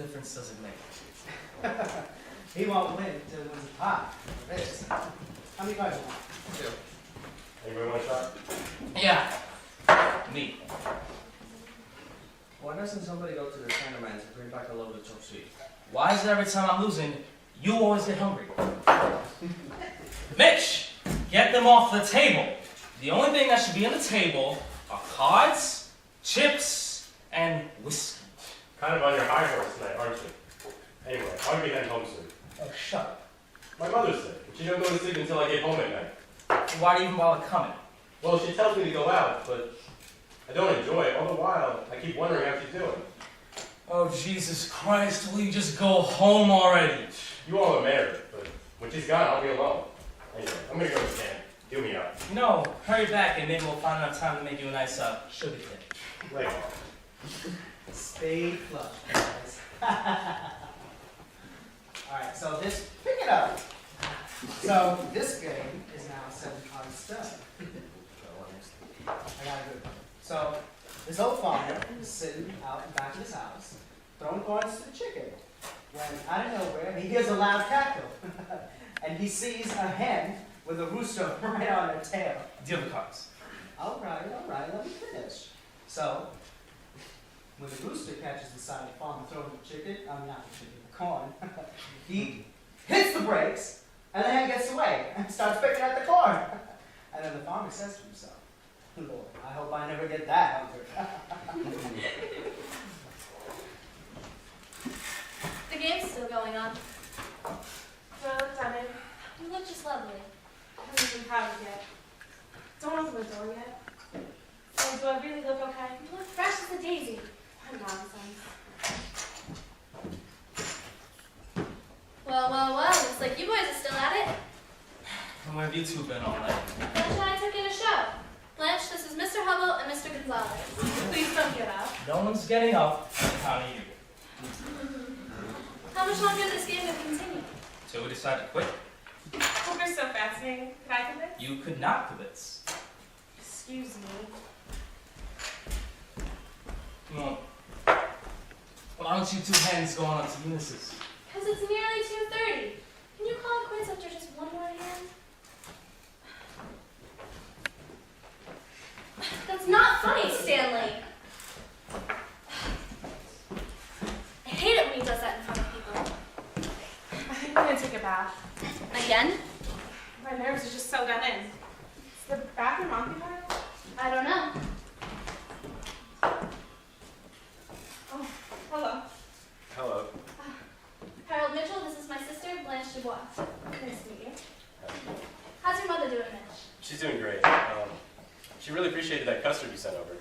difference does it make? He won't win until he wins a pot. This. How many cards do you want? 2. Anybody want a shot? Yeah. Me. Why doesn't somebody go to the cameraman to bring back a load of chop suey? Why is it every time I'm losing, you always get hungry? Mitch, get them off the table. The only thing that should be on the table are cards, chips, and whiskey. Kind of on your high horse tonight, aren't you? Anyway, I'll be heading home soon. Oh, shut up. My mother's sick, and she don't go to sleep until I get home at night. Why do you even bother coming? Well, she tells me to go out, but I don't enjoy it. All the while, I keep wondering how she's doing. Oh, Jesus Christ, will you just go home already? You all are married, but when she's gone, I'll be alone. Anyway, I'm gonna go to Stan. Do me up. No, hurry back and maybe we'll find enough time to make you a nice sugar kid. Later. Spade flush, guys. Alright, so this, pick it up. So this game is now 7 cards done. I got a good one. So this old farmer is sitting out in back of his house, throwing coins to the chicken. When out of nowhere he hears a loud cackle. And he sees a hen with a rooster right on her tail. Deal the cards. Alright, let me finish. So, when the rooster catches the side of the farm and throws the chicken, not the chicken, the corn, he hits the brakes, and the hen gets away and starts picking at the corn. And then the farmer says to himself, Lord, I hope I never get that hungry. The game's still going on. So, Simon, You look just lovely. I haven't even powdered yet. Don't open the door yet. Oh, do I really look okay? You look fresh as a daisy. What nonsense. Well, looks like you boys are still at it. And where have you two been all night? Blanche and I took in a show. Blanche, this is Mr. Hubble and Mr. Gonzalez. Please don't get up. No one's getting up on account of you. How much longer is this game going to continue? So we decided to quit. Poker's so fascinating. Could I convince? You could not convince. Excuse me. Well, why don't you two hens go on to Eunice's? Because it's nearly 2:30. Can you call it quits after just one more hand? That's not funny, Stanley. I hate it when he does that in front of people. I think I'm gonna take a bath. Again? My nerves are just so done in. Is the bathroom occupied? I don't know. Oh, hello. Hello. Harold Mitchell, this is my sister, Blanche Dubois. Nice to meet you. How's your mother doing, Mitch? She's doing great. She really appreciated that custard you sent over.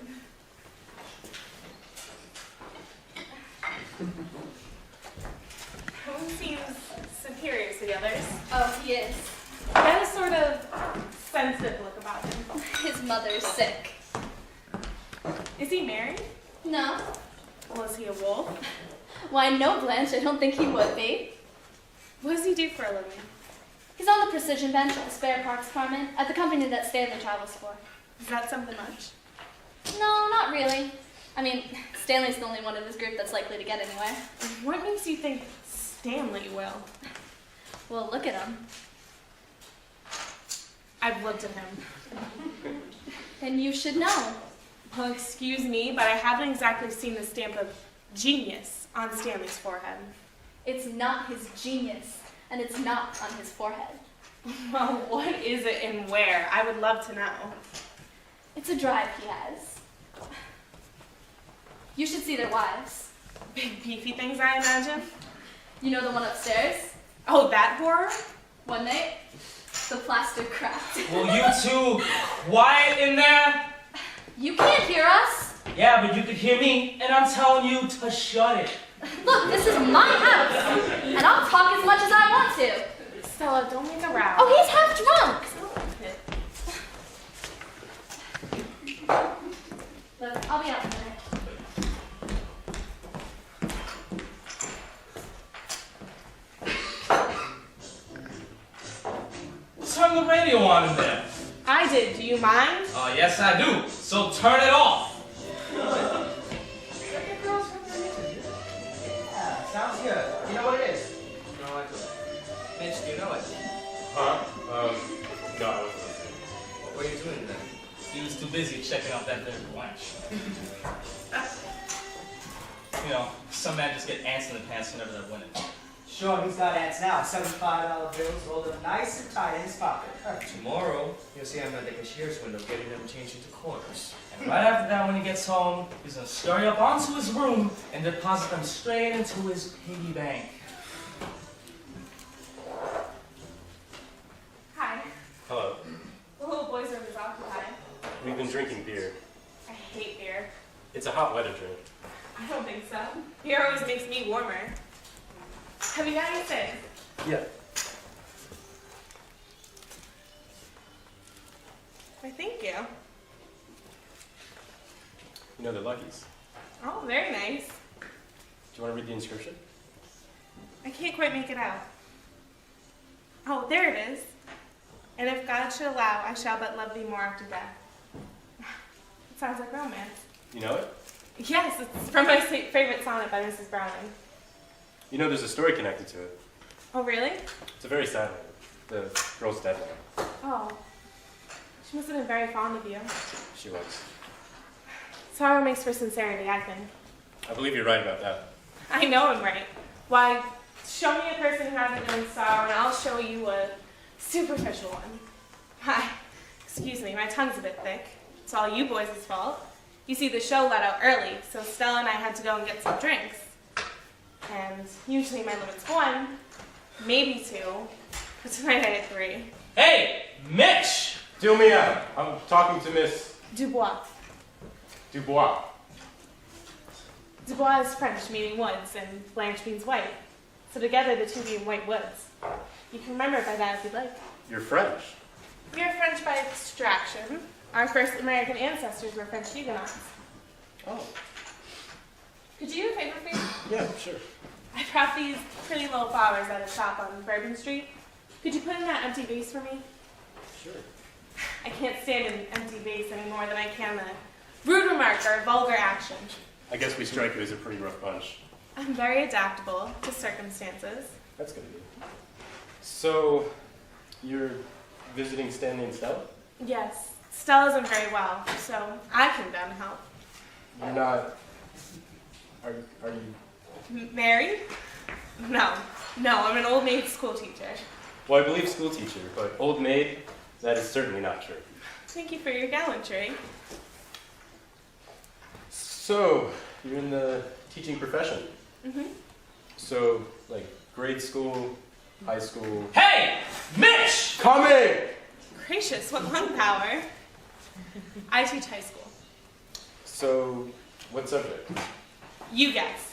One seems superior to the others. Oh, he is. He had a sort of sensitive look about him. His mother's sick. Is he married? No. Was he a wolf? Why, no, Blanche, I don't think he would be. What does he do for a living? He's on the precision bench at the spare parts department at the company that Stanley travels for. Is that something much? No, not really. I mean, Stanley's the only one in his group that's likely to get anywhere. What makes you think Stanley will? Well, look at him. I've looked at him. And you should know. Well, excuse me, but I haven't exactly seen the stamp of genius on Stanley's forehead. It's not his genius, and it's not on his forehead. Well, what is it and where? I would love to know. It's a drive he has. You should see their wives. Big beefy things, I imagine. You know the one upstairs? Oh, that horror? One night, the plaster cracked. Will you two quiet in there? You can't hear us. Yeah, but you could hear me, and I'm telling you to shut it. Look, this is my house, and I'll talk as much as I want to. Stella, don't make a row. Oh, he's half drunk. Look, I'll be out in a minute. Turn the radio on in there. I did. Do you mind? Yes, I do. So turn it off. Yeah, Huh? No, I wasn't listening. What were you doing then? He was too busy checking out that there lunch. You know, some men just get ants in the pants whenever they're winning. Sure, he's got ants now. $75 bills rolled up nice and tight in his pocket. Tomorrow, you'll see him at the cashier's window getting them changed into quarters. And right after that, when he gets home, he's gonna scurry up onto his room and deposit them straight into his piggy bank. Hi. Hello. The little boy's room is occupied. We've been drinking beer. I hate beer. It's a hot weather drink. I don't think so. Beer always makes me warmer. Have you got anything? Yeah. Why, thank you. You know, they're Lucky's. Oh, very nice. Do you want to read the inscription? I can't quite make it out. Oh, there it is. And if God should allow, I shall but love thee more after death. It sounds like romance. You know it? Yes, it's from my favorite sonnet by Mrs. Browning. You know, there's a story connected to it. Oh, really? It's a very sad one. The girl's dead now. Oh. She must have been very fond of you. She was. Sorrow makes for sincerity, I think. I believe you're right about that. I know I'm right. Why, show me a person who hasn't known sorrow, and I'll show you a superficial one. Hi. Excuse me, my tongue's a bit thick. It's all you boys' fault. You see, the show let out early, so Stella and I had to go and get some drinks. And usually my limit's 1, maybe 2, but tonight I had 3. Hey, Mitch! Deal me out. I'm talking to Miss Dubois. Dubois. Dubois is French, meaning woods, and Blanche means white. So together the two mean white woods. You can remember it by that if you'd like. You're French. We are French by extraction. Our first American ancestors were French Huguenots. Oh. Could you do a favor for me? Yeah, sure. I brought these pretty little flowers at a shop on Bourbon Street. Could you put in that empty vase for me? Sure. I can't stand an empty vase any more than I can a rude remark or a vulgar action. I guess we strike you as a pretty rough bunch. I'm very adaptable to circumstances. That's good of you. So, you're visiting Stanley and Stella? Yes, Stella isn't very well, so I can down help. You're not... Are you... Married? No, I'm an old maid school teacher. Well, I believe school teacher, but old maid, that is certainly not true. Thank you for your gallantry. So, you're in the teaching profession. Mm-hmm. So, like, grade school, high school... Hey, Mitch! Coming! Gracious, what lung power. I teach high school. So, what subject? You guess.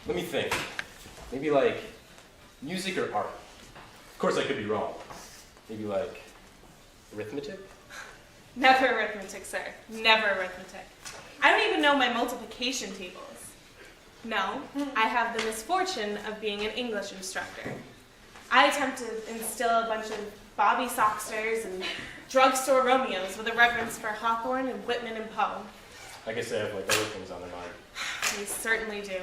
Let me think. Maybe like music or art. Of course I could be wrong. Maybe like arithmetic? Never arithmetic, sir. Never arithmetic. I don't even know my multiplication tables. No, I have the misfortune of being an English instructor. I attempt to instill a bunch of Bobby Soxters and drugstore Romeos with a reverence for Hawthorne and Whitman and Poe. I guess they have like other things on their mind. They certainly do.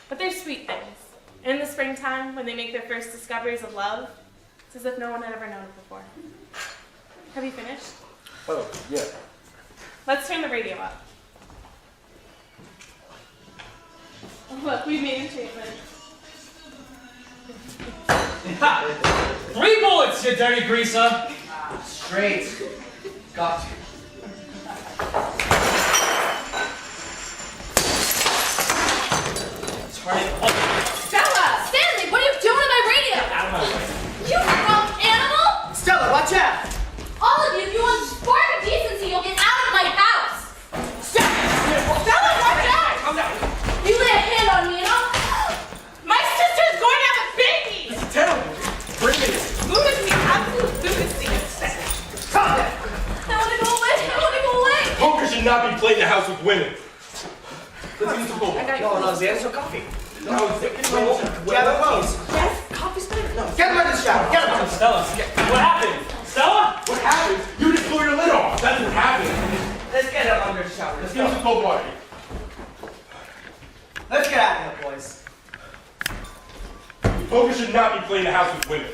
But they're sweet things. And in the springtime, when they make their first discoveries of love, it's as if no one had ever known it before. Have you finished? Oh, yeah. Let's turn the radio up. Oh, look, we've made enchantment. 3 bullets, you dirty greaser! Straight. Got you. Turn it off. Stella! Stanley, what are you doing to my radio? Out of my way. You drunk animal! Stella, watch out! All of you, if you want to spark of decency, you'll get out of my house! Stella, watch out! Calm down. You lay a hand on me and I'll... My sister's going to have a baby! That's terrible. Bring it in. Lunacy, absolute lunacy. Stop it! I want to go away, I want to go away! Poker should not be played in the house with women. Let's use the bowl. No, there's no coffee. No, it's Get him out. Yes, coffee's better. No. Get him out of the shower. Get him out. Stella, what happened? Stella? What happened? You just blew your lid off. That's what happened. Let's get him under the shower. Let's get some cold water. Let's get out of here, boys. Poker should not be played in the house with women.